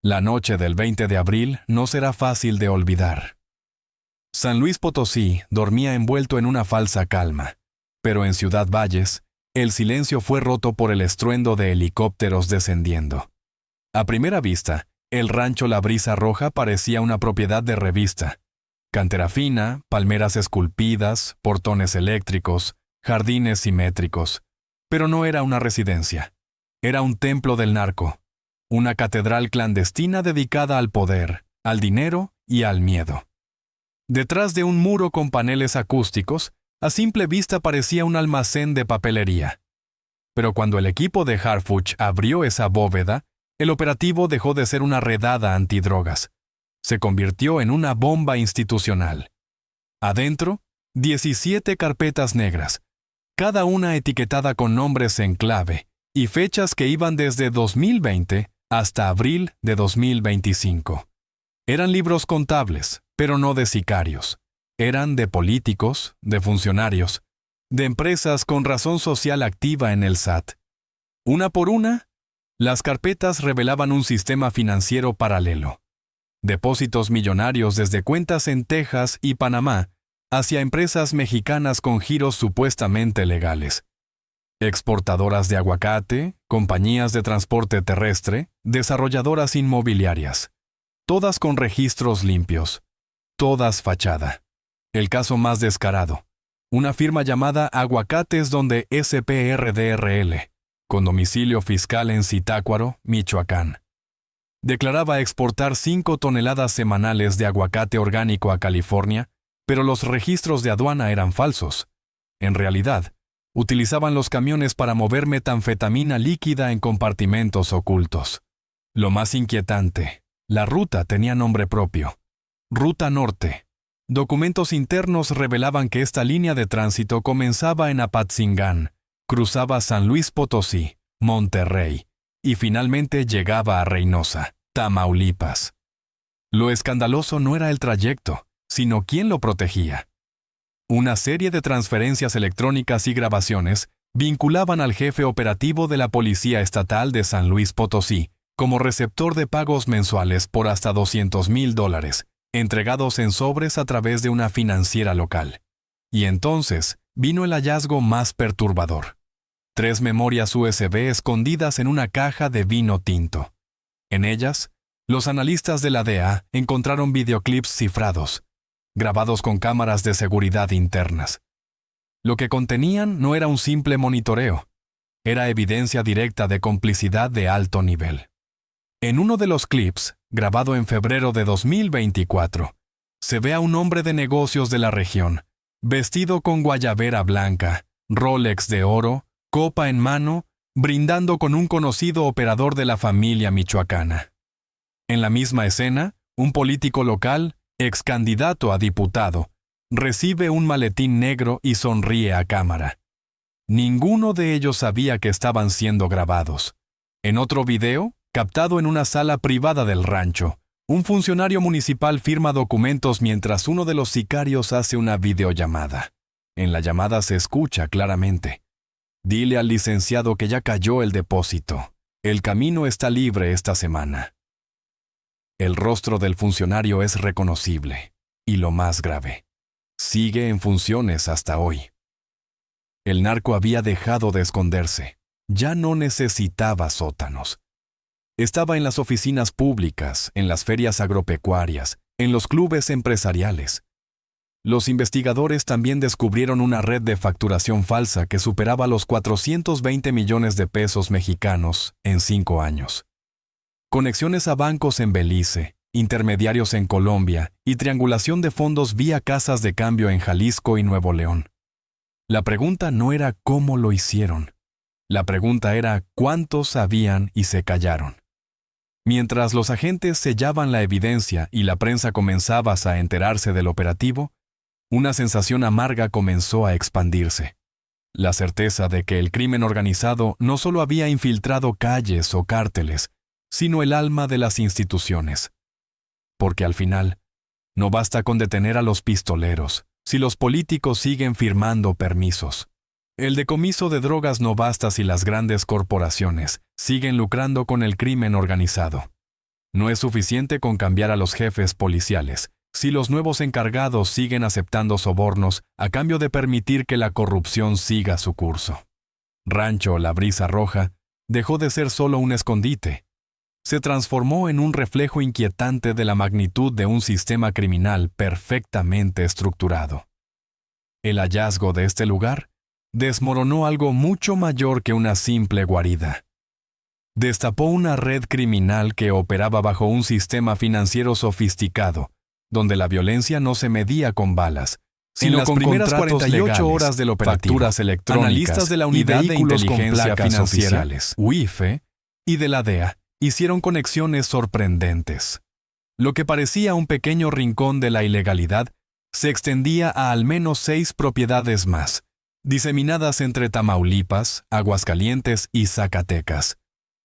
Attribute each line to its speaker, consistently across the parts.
Speaker 1: La noche del 20 de abril no será fácil de olvidar. San Luis Potosí dormía envuelto en una falsa calma, pero en Ciudad Valles, el silencio fue roto por el estruendo de helicópteros descendiendo. A primera vista, el rancho La Brisa Roja parecía una propiedad de revista. Cantera fina, palmeras esculpidas, portones eléctricos, jardines simétricos. Pero no era una residencia. Era un templo del narco. Una catedral clandestina dedicada al poder, al dinero y al miedo. Detrás de un muro con paneles acústicos, a simple vista parecía un almacén de papelería. Pero cuando el equipo de Harfuch abrió esa bóveda, el operativo dejó de ser una redada antidrogas. Se convirtió en una bomba institucional. Adentro, 17 carpetas negras, cada una etiquetada con nombres en clave y fechas que iban desde 2020 hasta abril de 2025. Eran libros contables, pero no de sicarios. Eran de políticos, de funcionarios, de empresas con razón social activa en el SAT. Una por una, las carpetas revelaban un sistema financiero paralelo. Depósitos millonarios desde cuentas en Texas y Panamá hacia empresas mexicanas con giros supuestamente legales. Exportadoras de aguacate, compañías de transporte terrestre, desarrolladoras inmobiliarias. Todas con registros limpios. Todas fachada. El caso más descarado. Una firma llamada Aguacates donde SPRDRL, con domicilio fiscal en Zitácuaro, Michoacán. Declaraba exportar 5 toneladas semanales de aguacate orgánico a California, pero los registros de aduana eran falsos. En realidad, utilizaban los camiones para mover metanfetamina líquida en compartimentos ocultos. Lo más inquietante, la ruta tenía nombre propio. Ruta Norte. Documentos internos revelaban que esta línea de tránsito comenzaba en Apatzingán, cruzaba San Luis Potosí, Monterrey, y finalmente llegaba a Reynosa, Tamaulipas. Lo escandaloso no era el trayecto, sino quién lo protegía. Una serie de transferencias electrónicas y grabaciones vinculaban al jefe operativo de la Policía Estatal de San Luis Potosí como receptor de pagos mensuales por hasta $200,000, entregados en sobres a través de una financiera local. Y entonces vino el hallazgo más perturbador. 3 memorias USB escondidas en una caja de vino tinto. En ellas, los analistas de la DEA encontraron videoclips cifrados, grabados con cámaras de seguridad internas. Lo que contenían no era un simple monitoreo, era evidencia directa de complicidad de alto nivel. En uno de los clips, grabado en febrero de 2024, se ve a un hombre de negocios de la región, vestido con guayabera blanca, Rolex de oro, copa en mano, brindando con un conocido operador de la familia michoacana. En la misma escena, un político local, ex candidato a diputado, recibe un maletín negro y sonríe a cámara. Ninguno de ellos sabía que estaban siendo grabados. En otro video, captado en una sala privada del rancho, un funcionario municipal firma documentos mientras uno de los sicarios hace una videollamada. En la llamada se escucha claramente: «Dile al licenciado que ya cayó el depósito. El camino está libre esta semana». El rostro del funcionario es reconocible, y lo más grave, sigue en funciones hasta hoy. El narco había dejado de esconderse, ya no necesitaba sótanos. Estaba en las oficinas públicas, en las ferias agropecuarias, en los clubes empresariales. Los investigadores también descubrieron una red de facturación falsa que superaba los 420 millones de pesos mexicanos en 5 años. Conexiones a bancos en Belice, intermediarios en Colombia y triangulación de fondos vía casas de cambio en Jalisco y Nuevo León. La pregunta no era cómo lo hicieron. La pregunta era cuántos sabían y se callaron. Mientras los agentes sellaban la evidencia y la prensa comenzaba a enterarse del operativo, una sensación amarga comenzó a expandirse. La certeza de que el crimen organizado no solo había infiltrado calles o cárteles, sino el alma de las instituciones. Porque al final, no basta con detener a los pistoleros, si los políticos siguen firmando permisos. El decomiso de drogas no basta si las grandes corporaciones siguen lucrando con el crimen organizado. No es suficiente con cambiar a los jefes policiales si los nuevos encargados siguen aceptando sobornos a cambio de permitir que la corrupción siga su curso. Rancho La Brisa Roja dejó de ser solo un escondite. Se transformó en un reflejo inquietante de la magnitud de un sistema criminal perfectamente estructurado. El hallazgo de este lugar desmoronó algo mucho mayor que una simple guarida. Destapó una red criminal que operaba bajo un sistema financiero sofisticado, donde la violencia no se medía con balas, sino con primeras 48 horas del operativo, facturas electrónicas, analistas de la unidad de inteligencia financiera, UIFE, y de la DEA, hicieron conexiones sorprendentes. Lo que parecía un pequeño rincón de la ilegalidad se extendía a al menos 6 propiedades más, diseminadas entre Tamaulipas, Aguascalientes y Zacatecas.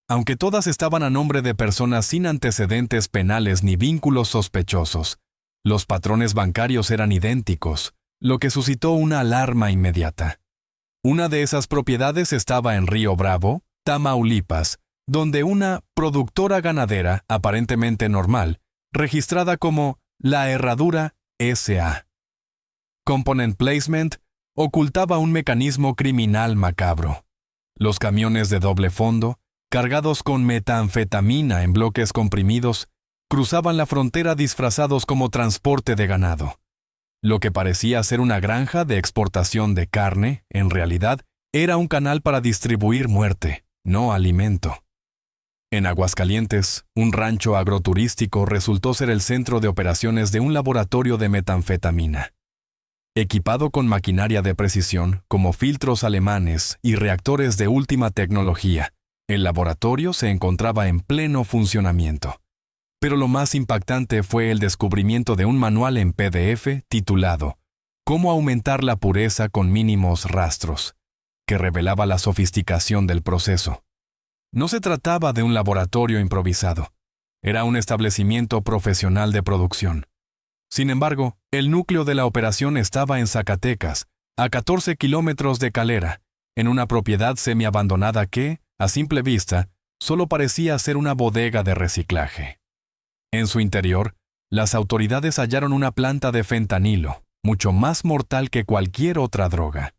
Speaker 1: Aunque todas estaban a nombre de personas sin antecedentes penales ni vínculos sospechosos, los patrones bancarios eran idénticos, lo que suscitó una alarma inmediata. Una de esas propiedades estaba en Río Bravo, Tamaulipas, donde una productora ganadera aparentemente normal, registrada como La Herradura S.A. Component Placement, ocultaba un mecanismo criminal macabro. Los camiones de doble fondo, cargados con metanfetamina en bloques comprimidos, cruzaban la frontera disfrazados como transporte de ganado. Lo que parecía ser una granja de exportación de carne, en realidad, era un canal para distribuir muerte, no alimento. En Aguascalientes, un rancho agroturístico resultó ser el centro de operaciones de un laboratorio de metanfetamina. Equipado con maquinaria de precisión, como filtros alemanes y reactores de última tecnología, el laboratorio se encontraba en pleno funcionamiento. Pero lo más impactante fue el descubrimiento de un manual en PDF titulado «Cómo aumentar la pureza con mínimos rastros», que revelaba la sofisticación del proceso. No se trataba de un laboratorio improvisado. Era un establecimiento profesional de producción. Sin embargo, el núcleo de la operación estaba en Zacatecas, a 14 kilómetros de Calera, en una propiedad semiabandonada que, a simple vista, solo parecía ser una bodega de reciclaje. En su interior, las autoridades hallaron una planta de fentanilo, mucho más mortal que cualquier otra droga.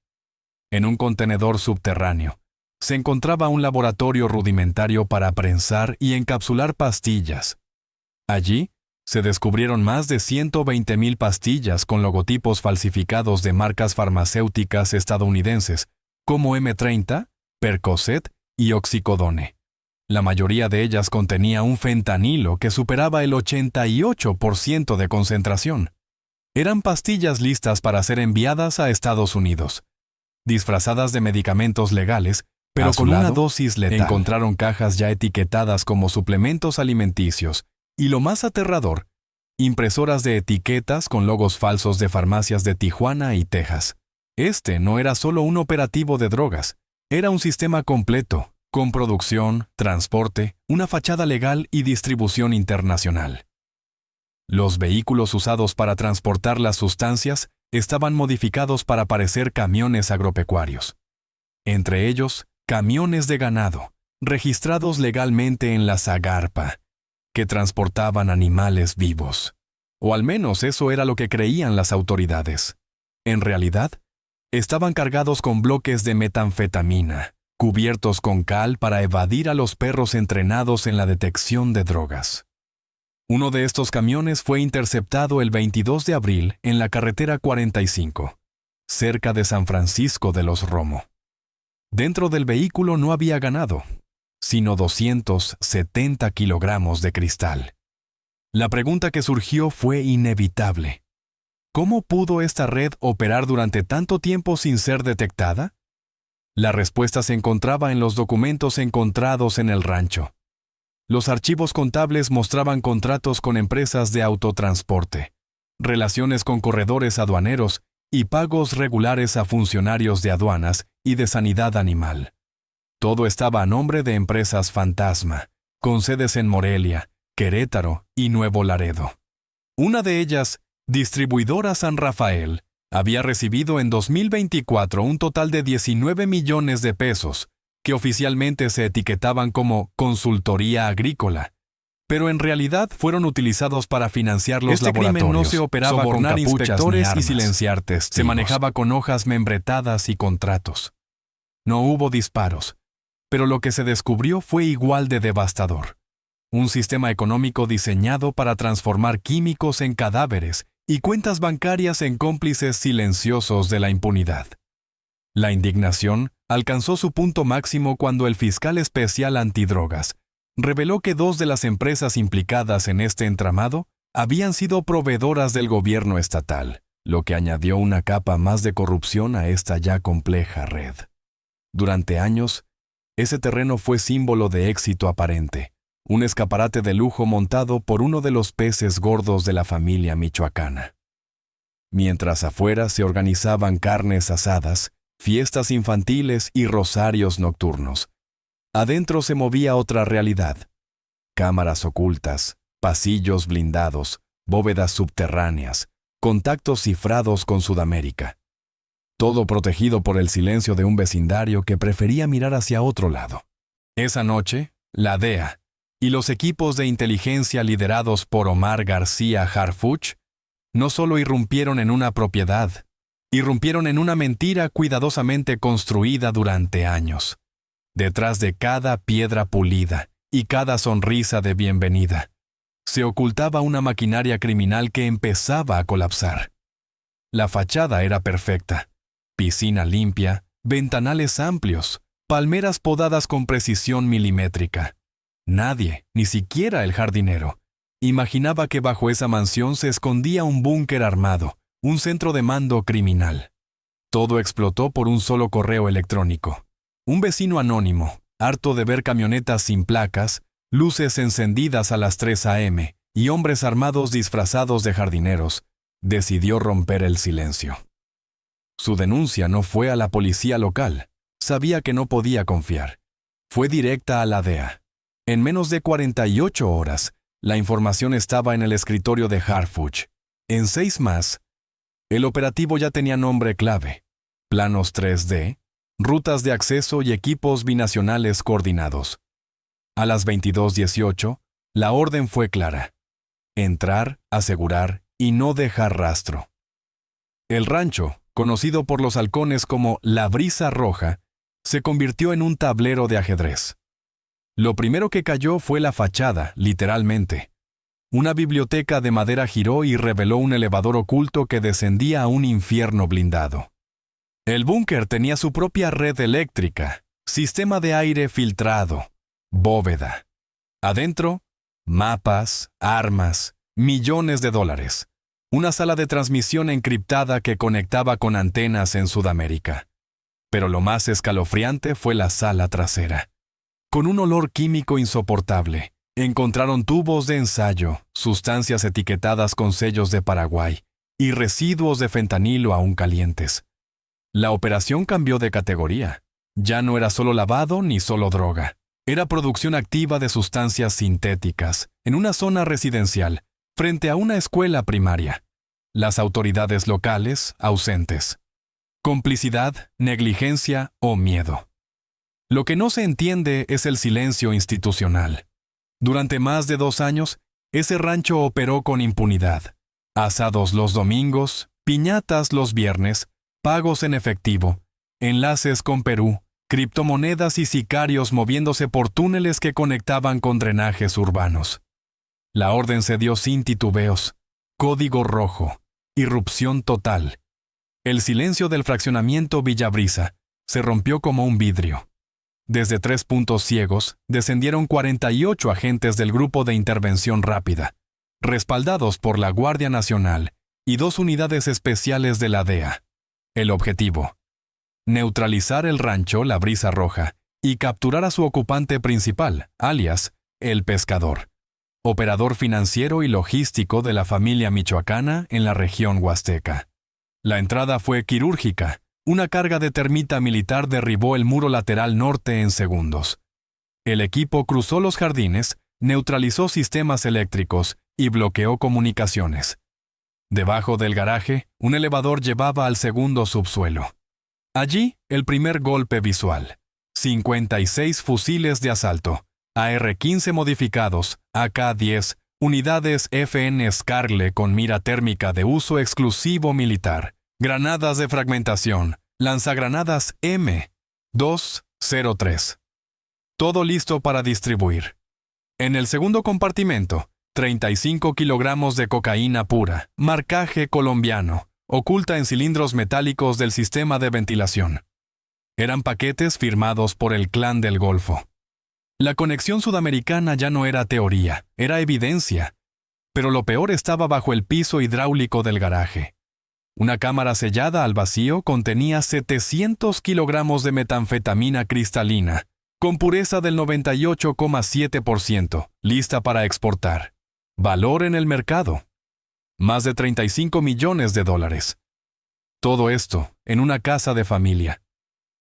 Speaker 1: En un contenedor subterráneo, se encontraba un laboratorio rudimentario para prensar y encapsular pastillas. Allí, se descubrieron más de 120,000 pastillas con logotipos falsificados de marcas farmacéuticas estadounidenses, como M30, Percocet y Oxicodone. La mayoría de ellas contenía un fentanilo que superaba el 88% de concentración. Eran pastillas listas para ser enviadas a Estados Unidos. Disfrazadas de medicamentos legales, pero con una dosis letal. Encontraron cajas ya etiquetadas como suplementos alimenticios y, lo más aterrador, impresoras de etiquetas con logos falsos de farmacias de Tijuana y Texas. Este no era solo un operativo de drogas, era un sistema completo, con producción, transporte, una fachada legal y distribución internacional. Los vehículos usados para transportar las sustancias estaban modificados para parecer camiones agropecuarios. Entre ellos, camiones de ganado, registrados legalmente en la Zagarpa, que transportaban animales vivos. O al menos eso era lo que creían las autoridades. En realidad, estaban cargados con bloques de metanfetamina, cubiertos con cal para evadir a los perros entrenados en la detección de drogas. Uno de estos camiones fue interceptado el 22 de abril en la carretera 45, cerca de San Francisco de los Romo. Dentro del vehículo no había ganado, sino 270 kilogramos de cristal. La pregunta que surgió fue inevitable. ¿Cómo pudo esta red operar durante tanto tiempo sin ser detectada? La respuesta se encontraba en los documentos encontrados en el rancho. Los archivos contables mostraban contratos con empresas de autotransporte, relaciones con corredores aduaneros y pagos regulares a funcionarios de aduanas y de sanidad animal. Todo estaba a nombre de empresas fantasma, con sedes en Morelia, Querétaro y Nuevo Laredo. Una de ellas, Distribuidora San Rafael, había recibido en 2024 un total de 19 millones de pesos, que oficialmente se etiquetaban como consultoría agrícola, pero en realidad fueron utilizados para financiar los laboratorios.
Speaker 2: Crimen no se operaba con
Speaker 1: sobornar
Speaker 2: capuchas
Speaker 1: inspectores
Speaker 2: ni armas.
Speaker 1: y silenciar testigos. Se manejaba con hojas membretadas y contratos. No hubo disparos, pero lo que se descubrió fue igual de devastador. Un sistema económico diseñado para transformar químicos en cadáveres y cuentas bancarias en cómplices silenciosos de la impunidad. La indignación alcanzó su punto máximo cuando el fiscal especial antidrogas reveló que 2 de las empresas implicadas en este entramado habían sido proveedoras del gobierno estatal, lo que añadió una capa más de corrupción a esta ya compleja red. Durante años, ese terreno fue símbolo de éxito aparente, un escaparate de lujo montado por uno de los peces gordos de la familia michoacana. Mientras afuera se organizaban carnes asadas, fiestas infantiles y rosarios nocturnos, adentro se movía otra realidad. Cámaras ocultas, pasillos blindados, bóvedas subterráneas, contactos cifrados con Sudamérica. Todo protegido por el silencio de un vecindario que prefería mirar hacia otro lado. Esa noche, la DEA y los equipos de inteligencia liderados por Omar García Harfuch no solo irrumpieron en una propiedad, irrumpieron en una mentira cuidadosamente construida durante años. Detrás de cada piedra pulida y cada sonrisa de bienvenida, se ocultaba una maquinaria criminal que empezaba a colapsar. La fachada era perfecta. Piscina limpia, ventanales amplios, palmeras podadas con precisión milimétrica. Nadie, ni siquiera el jardinero, imaginaba que bajo esa mansión se escondía un búnker armado, un centro de mando criminal. Todo explotó por un solo correo electrónico. Un vecino anónimo, harto de ver camionetas sin placas, luces encendidas a las 3 a.m. y hombres armados disfrazados de jardineros, decidió romper el silencio. Su denuncia no fue a la policía local. Sabía que no podía confiar. Fue directa a la DEA. En menos de 48 horas, la información estaba en el escritorio de Harfuch. En 6 más, el operativo ya tenía nombre clave, planos 3D, rutas de acceso y equipos binacionales coordinados. A las 22:18, la orden fue clara: entrar, asegurar y no dejar rastro. El rancho, conocido por los halcones como La Brisa Roja, se convirtió en un tablero de ajedrez. Lo primero que cayó fue la fachada, literalmente. Una biblioteca de madera giró y reveló un elevador oculto que descendía a un infierno blindado. El búnker tenía su propia red eléctrica, sistema de aire filtrado, bóveda. Adentro, mapas, armas, millones de dólares. Una sala de transmisión encriptada que conectaba con antenas en Sudamérica. Pero lo más escalofriante fue la sala trasera. Con un olor químico insoportable, encontraron tubos de ensayo, sustancias etiquetadas con sellos de Paraguay y residuos de fentanilo aún calientes. La operación cambió de categoría. Ya no era solo lavado ni solo droga. Era producción activa de sustancias sintéticas en una zona residencial, frente a una escuela primaria. Las autoridades locales ausentes. Complicidad, negligencia o miedo. Lo que no se entiende es el silencio institucional. Durante más de 2 años, ese rancho operó con impunidad. Asados los domingos, piñatas los viernes, pagos en efectivo, enlaces con Perú, criptomonedas y sicarios moviéndose por túneles que conectaban con drenajes urbanos. La orden se dio sin titubeos. Código rojo. Irrupción total. El silencio del fraccionamiento Villabrisa se rompió como un vidrio. Desde 3 puntos ciegos, descendieron 48 agentes del Grupo de Intervención Rápida, respaldados por la Guardia Nacional y 2 unidades especiales de la DEA. El objetivo: neutralizar el rancho La Brisa Roja y capturar a su ocupante principal, alias El Pescador, operador financiero y logístico de la familia michoacana en la región huasteca. La entrada fue quirúrgica. Una carga de termita militar derribó el muro lateral norte en segundos. El equipo cruzó los jardines, neutralizó sistemas eléctricos y bloqueó comunicaciones. Debajo del garaje, un elevador llevaba al segundo subsuelo. Allí, el primer golpe visual: 56 fusiles de asalto, AR-15 modificados, AK-10, unidades FN Scarle con mira térmica de uso exclusivo militar, granadas de fragmentación, lanzagranadas M203. Todo listo para distribuir. En el segundo compartimento, 35 kilogramos de cocaína pura, marcaje colombiano, oculta en cilindros metálicos del sistema de ventilación. Eran paquetes firmados por el Clan del Golfo. La conexión sudamericana ya no era teoría, era evidencia. Pero lo peor estaba bajo el piso hidráulico del garaje. Una cámara sellada al vacío contenía 700 kilogramos de metanfetamina cristalina, con pureza del 98,7%, lista para exportar. Valor en el mercado: más de $35 millones. Todo esto en una casa de familia.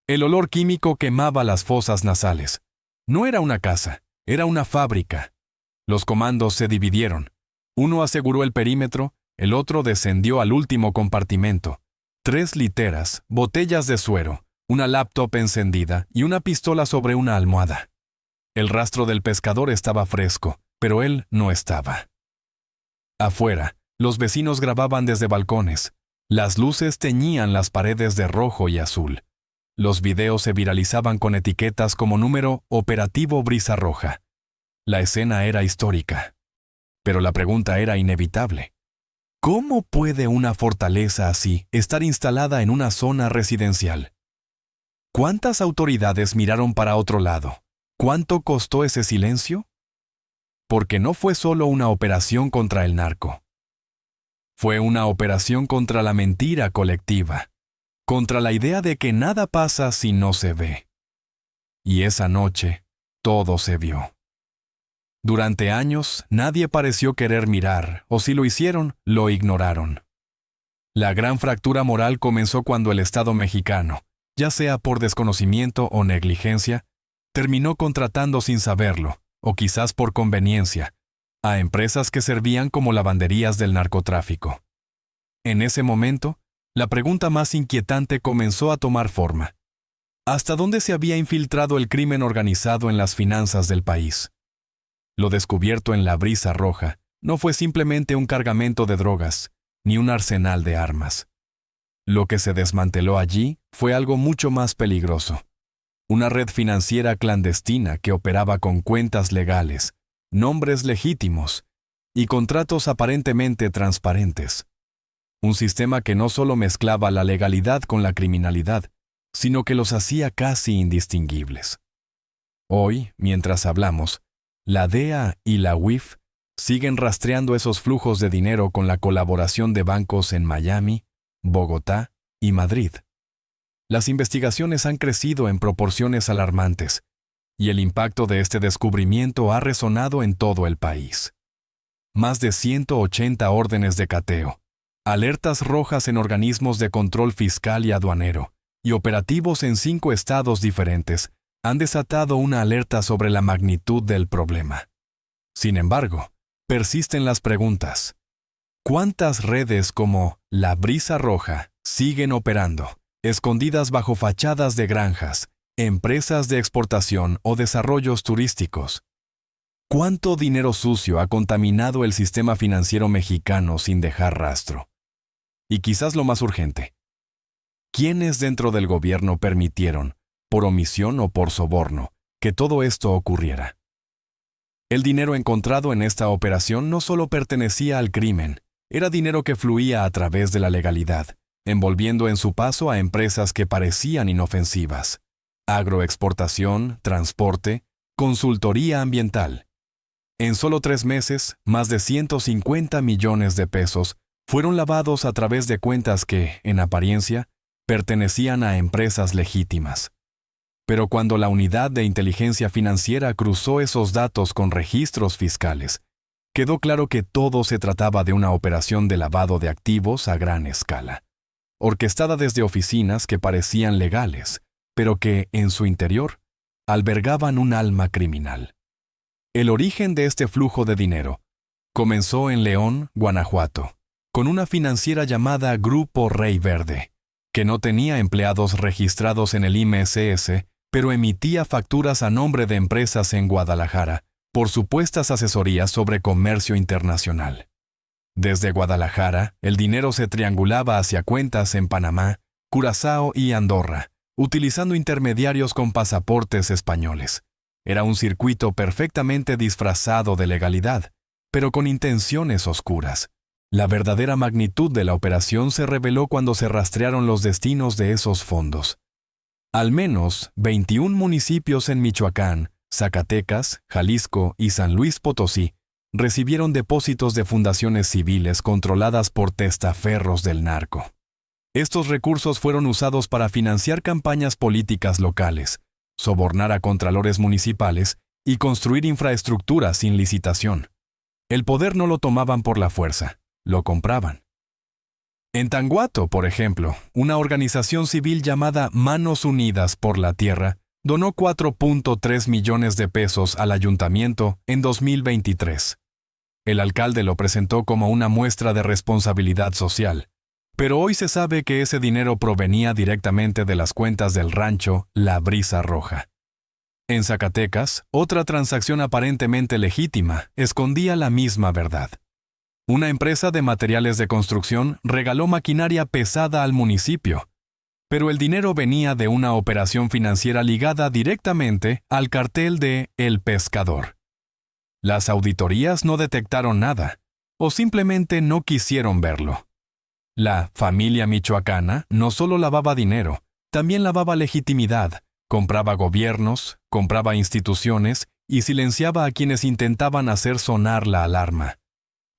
Speaker 1: El olor químico quemaba las fosas nasales. No era una casa, era una fábrica. Los comandos se dividieron. Uno aseguró el perímetro, el otro descendió al último compartimento. 3 literas, botellas de suero, una laptop encendida y una pistola sobre una almohada. El rastro del pescador estaba fresco, pero él no estaba. Afuera, los vecinos grababan desde balcones. Las luces teñían las paredes de rojo y azul. Los videos se viralizaban con etiquetas como número Operativo Brisa Roja. La escena era histórica. Pero la pregunta era inevitable. ¿Cómo puede una fortaleza así estar instalada en una zona residencial? ¿Cuántas autoridades miraron para otro lado? ¿Cuánto costó ese silencio? Porque no fue solo una operación contra el narco. Fue una operación contra la mentira colectiva, contra la idea de que nada pasa si no se ve. Y esa noche, todo se vio. Durante años, nadie pareció querer mirar, o si lo hicieron, lo ignoraron. La gran fractura moral comenzó cuando el Estado mexicano, ya sea por desconocimiento o negligencia, terminó contratando sin saberlo, o quizás por conveniencia, a empresas que servían como lavanderías del narcotráfico. En ese momento, la pregunta más inquietante comenzó a tomar forma. ¿Hasta dónde se había infiltrado el crimen organizado en las finanzas del país? Lo descubierto en la Brisa Roja no fue simplemente un cargamento de drogas, ni un arsenal de armas. Lo que se desmanteló allí fue algo mucho más peligroso. Una red financiera clandestina que operaba con cuentas legales, nombres legítimos y contratos aparentemente transparentes. Un sistema que no solo mezclaba la legalidad con la criminalidad, sino que los hacía casi indistinguibles. Hoy, mientras hablamos, la DEA y la UIF siguen rastreando esos flujos de dinero con la colaboración de bancos en Miami, Bogotá y Madrid. Las investigaciones han crecido en proporciones alarmantes, y el impacto de este descubrimiento ha resonado en todo el país. Más de 180 órdenes de cateo, alertas rojas en organismos de control fiscal y aduanero, y operativos en 5 estados diferentes han desatado una alerta sobre la magnitud del problema. Sin embargo, persisten las preguntas. ¿Cuántas redes como la Brisa Roja siguen operando, escondidas bajo fachadas de granjas, empresas de exportación o desarrollos turísticos? ¿Cuánto dinero sucio ha contaminado el sistema financiero mexicano sin dejar rastro? Y quizás lo más urgente, ¿quiénes dentro del gobierno permitieron, por omisión o por soborno, que todo esto ocurriera? El dinero encontrado en esta operación no solo pertenecía al crimen, era dinero que fluía a través de la legalidad, envolviendo en su paso a empresas que parecían inofensivas. Agroexportación, transporte, consultoría ambiental. En solo 3 meses, más de 150 millones de pesos fueron lavados a través de cuentas que, en apariencia, pertenecían a empresas legítimas. Pero cuando la unidad de inteligencia financiera cruzó esos datos con registros fiscales, quedó claro que todo se trataba de una operación de lavado de activos a gran escala, orquestada desde oficinas que parecían legales, pero que, en su interior, albergaban un alma criminal. El origen de este flujo de dinero comenzó en León, Guanajuato, con una financiera llamada Grupo Rey Verde, que no tenía empleados registrados en el IMSS, pero emitía facturas a nombre de empresas en Guadalajara por supuestas asesorías sobre comercio internacional. Desde Guadalajara, el dinero se triangulaba hacia cuentas en Panamá, Curazao y Andorra, utilizando intermediarios con pasaportes españoles. Era un circuito perfectamente disfrazado de legalidad, pero con intenciones oscuras. La verdadera magnitud de la operación se reveló cuando se rastrearon los destinos de esos fondos. Al menos 21 municipios en Michoacán, Zacatecas, Jalisco y San Luis Potosí recibieron depósitos de fundaciones civiles controladas por testaferros del narco. Estos recursos fueron usados para financiar campañas políticas locales, sobornar a contralores municipales y construir infraestructura sin licitación. El poder no lo tomaban por la fuerza, lo compraban. En Tanguato, por ejemplo, una organización civil llamada Manos Unidas por la Tierra donó 4.3 millones de pesos al ayuntamiento en 2023. El alcalde lo presentó como una muestra de responsabilidad social, pero hoy se sabe que ese dinero provenía directamente de las cuentas del rancho La Brisa Roja. En Zacatecas, otra transacción aparentemente legítima escondía la misma verdad. Una empresa de materiales de construcción regaló maquinaria pesada al municipio, pero el dinero venía de una operación financiera ligada directamente al cartel de El Pescador. Las auditorías no detectaron nada, o simplemente no quisieron verlo. La familia michoacana no solo lavaba dinero, también lavaba legitimidad, compraba gobiernos, compraba instituciones y silenciaba a quienes intentaban hacer sonar la alarma.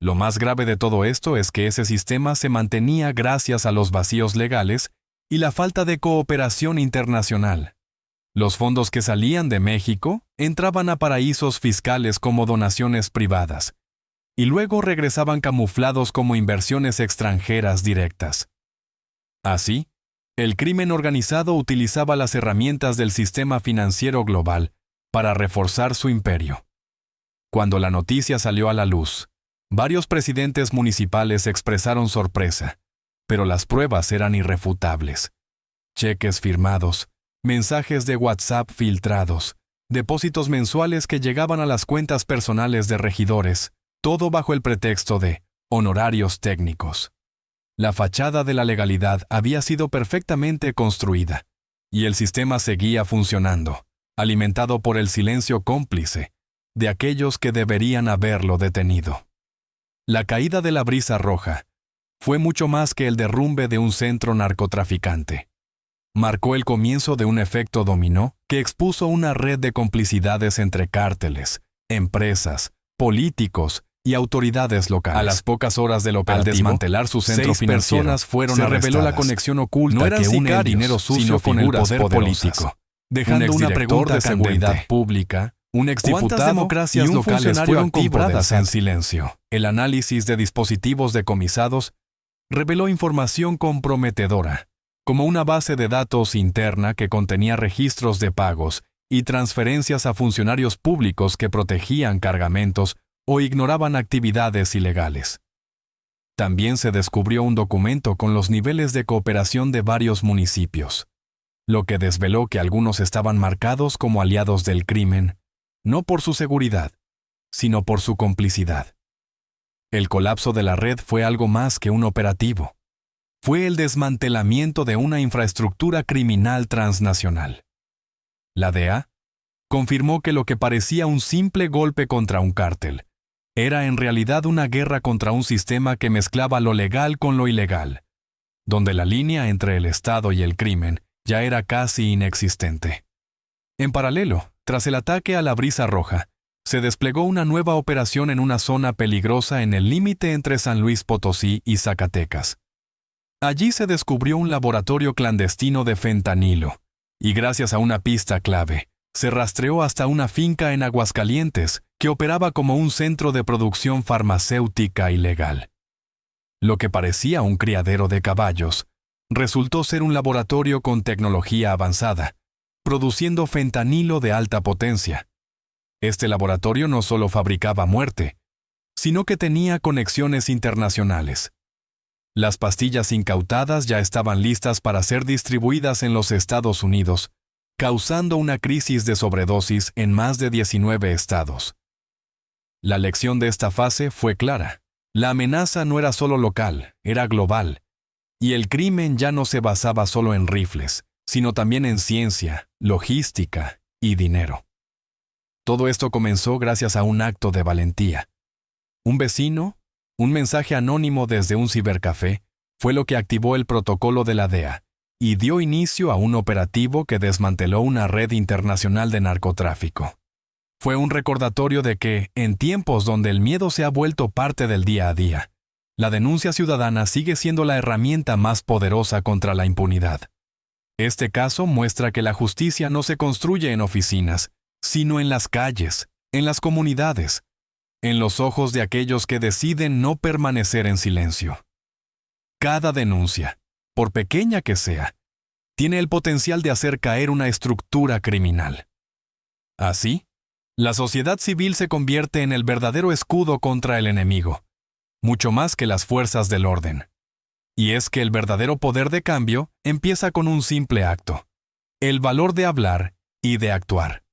Speaker 1: Lo más grave de todo esto es que ese sistema se mantenía gracias a los vacíos legales y la falta de cooperación internacional. Los fondos que salían de México entraban a paraísos fiscales como donaciones privadas, y luego regresaban camuflados como inversiones extranjeras directas. Así, el crimen organizado utilizaba las herramientas del sistema financiero global para reforzar su imperio. Cuando la noticia salió a la luz, varios presidentes municipales expresaron sorpresa, pero las pruebas eran irrefutables. Cheques firmados, mensajes de WhatsApp filtrados, depósitos mensuales que llegaban a las cuentas personales de regidores, todo bajo el pretexto de honorarios técnicos. La fachada de la legalidad había sido perfectamente construida, y el sistema seguía funcionando, alimentado por el silencio cómplice de aquellos que deberían haberlo detenido. La caída de La Brisa Roja fue mucho más que el derrumbe de un centro narcotraficante. Marcó el comienzo de un efecto dominó que expuso una red de complicidades entre cárteles, empresas, políticos y autoridades locales. A las pocas horas del operativo, al desmantelar su centro financiero, personas fueron arrestadas. Se reveló la conexión oculta no que une el dinero sucio con el poder político, dejando una pregunta de seguridad pública, un exdiputado democracias y un locales funcionario fueron compradas en silencio. El análisis de dispositivos decomisados reveló información comprometedora, como una base de datos interna que contenía registros de pagos y transferencias a funcionarios públicos que protegían cargamentos o ignoraban actividades ilegales. También se descubrió un documento con los niveles de cooperación de varios municipios, lo que desveló que algunos estaban marcados como aliados del crimen, no por su seguridad, sino por su complicidad. El colapso de la red fue algo más que un operativo. Fue el desmantelamiento de una infraestructura criminal transnacional. La DEA confirmó que lo que parecía un simple golpe contra un cártel era en realidad una guerra contra un sistema que mezclaba lo legal con lo ilegal, donde la línea entre el Estado y el crimen ya era casi inexistente. En paralelo, tras el ataque a La Brisa Roja, se desplegó una nueva operación en una zona peligrosa en el límite entre San Luis Potosí y Zacatecas. Allí se descubrió un laboratorio clandestino de fentanilo, y gracias a una pista clave, se rastreó hasta una finca en Aguascalientes que operaba como un centro de producción farmacéutica ilegal. Lo que parecía un criadero de caballos, resultó ser un laboratorio con tecnología avanzada, produciendo fentanilo de alta potencia. Este laboratorio no solo fabricaba muerte, sino que tenía conexiones internacionales. Las pastillas incautadas ya estaban listas para ser distribuidas en los Estados Unidos, causando una crisis de sobredosis en más de 19 estados. La lección de esta fase fue clara. La amenaza no era solo local, era global. Y el crimen ya no se basaba solo en rifles, sino también en ciencia, logística y dinero. Todo esto comenzó gracias a un acto de valentía. Un vecino, un mensaje anónimo desde un cibercafé, fue lo que activó el protocolo de la DEA y dio inicio a un operativo que desmanteló una red internacional de narcotráfico. Fue un recordatorio de que, en tiempos donde el miedo se ha vuelto parte del día a día, la denuncia ciudadana sigue siendo la herramienta más poderosa contra la impunidad. Este caso muestra que la justicia no se construye en oficinas, sino en las calles, en las comunidades, en los ojos de aquellos que deciden no permanecer en silencio. Cada denuncia, por pequeña que sea, tiene el potencial de hacer caer una estructura criminal. Así, la sociedad civil se convierte en el verdadero escudo contra el enemigo, mucho más que las fuerzas del orden. Y es que el verdadero poder de cambio empieza con un simple acto: el valor de hablar y de actuar.